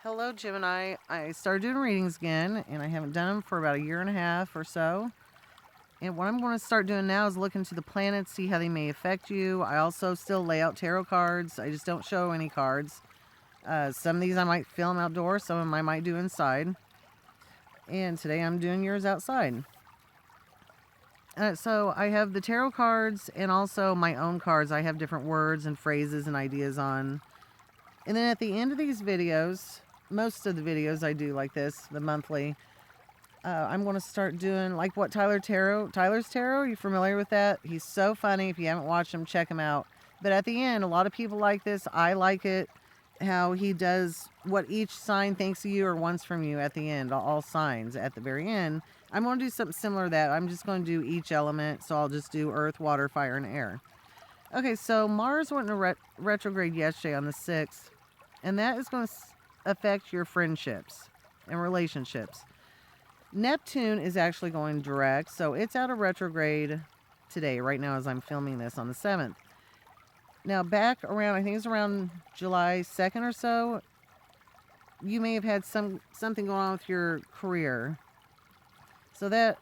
Hello, Gemini. I started doing readings again, and I haven't done them for about a year and a half or so. And what I'm going to start doing now is look into the planets, see how they may affect you. I also still lay out tarot cards. I just don't show any cards. Some of these I might film outdoors, some of them I might do inside. And today I'm doing yours outside. So I have the tarot cards and also my own cards. I have different words and phrases and ideas on. And then at the end of these videos, most of the videos I do like this, the monthly, I'm going to start doing like what Tyler's Tarot. You familiar with that? He's so funny. If you haven't watched him, check him out. But at the end, a lot of people like this. I like it. How he does what each sign thinks of you or wants from you at the end, all signs at the very end. I'm going to do something similar to that. I'm just going to do each element. So I'll just do earth, water, fire, and air. Okay, so Mars went in retrograde yesterday on the 6th. And that is going to affect your friendships and relationships. Neptune is actually going direct, so it's out of retrograde today, right now as I'm filming this on the 7th. Now back around, I think it's around July 2nd or so, you may have had something going on with your career. So that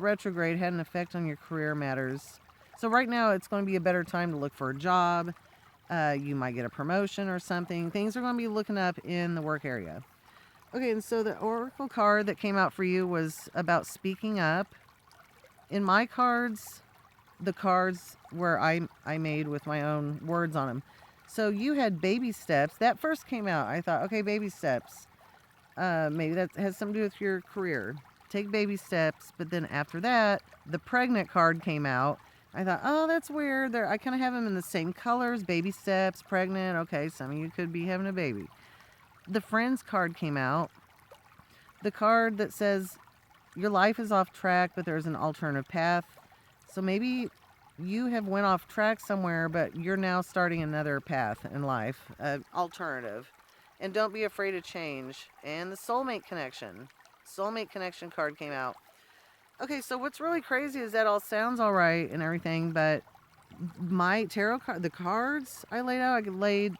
retrograde had an effect on your career matters. So right now it's going to be a better time to look for a job. You might get a promotion or something. Things are going to be looking up in the work area. Okay, and so the oracle card that came out for you was about speaking up. In my cards, the cards where I made with my own words on them. So you had baby steps. That first came out. I thought, okay, baby steps. Maybe that has something to do with your career. Take baby steps. But then after that, the pregnant card came out. I thought, oh, that's weird. I kind of have them in the same colors. Baby steps, pregnant. Okay, some of you could be having a baby. The friends card came out. The card that says your life is off track, but there's an alternative path. So maybe you have went off track somewhere, but you're now starting another path in life, alternative. And don't be afraid to change. And the soulmate connection card came out. Okay, so what's really crazy is that all sounds all right and everything, but my tarot card, the cards I laid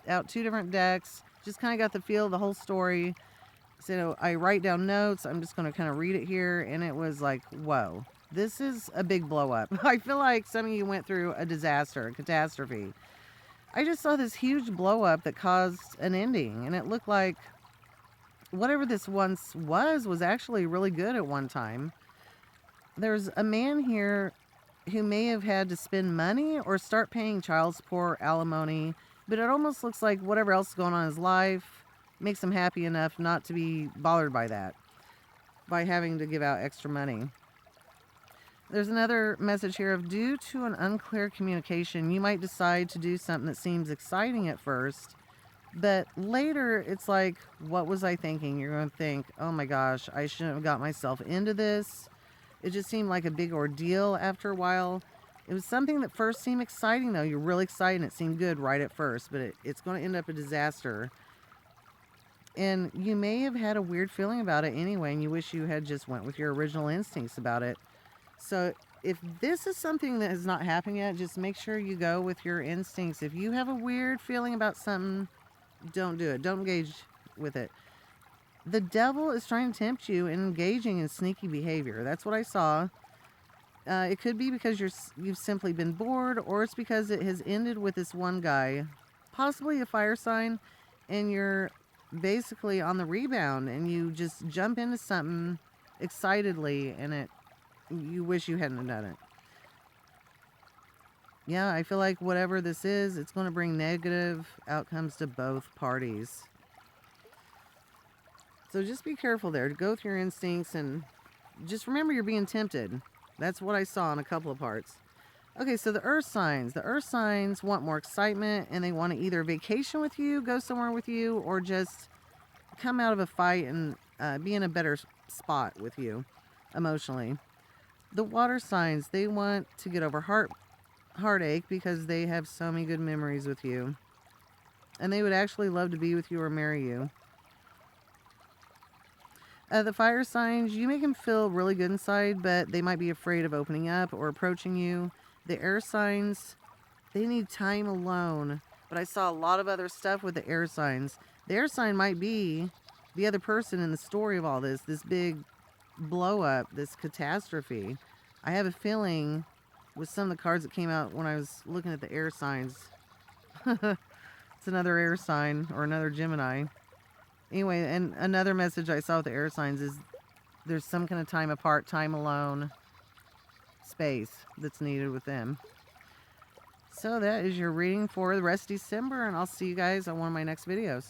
out 2 different decks, just kind of got the feel of the whole story. So I write down notes. I'm just going to kind of read it here, and it was like, whoa, this is a big blow up. I feel like some of you went through a disaster, a catastrophe. I just saw this huge blow up that caused an ending, and it looked like whatever this once was actually really good at one time. There's a man here who may have had to spend money or start paying child support, alimony, but it almost looks like whatever else is going on in his life makes him happy enough not to be bothered by that, by having to give out extra money. There's another message here of due to an unclear communication, you might decide to do something that seems exciting at first, but later it's like, what was I thinking? You're going to think, oh my gosh, I shouldn't have got myself into this. It just seemed like a big ordeal after a while. It was something that first seemed exciting, though. You're really excited and it seemed good right at first, but it's going to end up a disaster. And you may have had a weird feeling about it anyway, and you wish you had just went with your original instincts about it. So if this is something that has not happened yet, just make sure you go with your instincts. If you have a weird feeling about something, don't do it. Don't engage with it. The devil is trying to tempt you in engaging in sneaky behavior. That's what I saw. It could be because you've simply been bored, or it's because it has ended with this one guy, possibly a fire sign, and you're basically on the rebound and you just jump into something excitedly and you wish you hadn't done it. Yeah, I feel like whatever this is, it's going to bring negative outcomes to both parties. So just be careful there. Go with your instincts and just remember you're being tempted. That's what I saw in a couple of parts. Okay, so the earth signs. The earth signs want more excitement, and they want to either vacation with you, go somewhere with you, or just come out of a fight and be in a better spot with you emotionally. The water signs, they want to get over heartache because they have so many good memories with you. And they would actually love to be with you or marry you. The fire signs, you make them feel really good inside, but they might be afraid of opening up or approaching you. The air signs, they need time alone. But I saw a lot of other stuff with the air signs. The air sign might be the other person in the story of all this big blow up, this catastrophe. I have a feeling with some of the cards that came out when I was looking at the air signs. It's another air sign or another Gemini. Anyway, and another message I saw with the air signs is there's some kind of time apart, time alone, space that's needed with them. So that is your reading for the rest of December, and I'll see you guys on one of my next videos.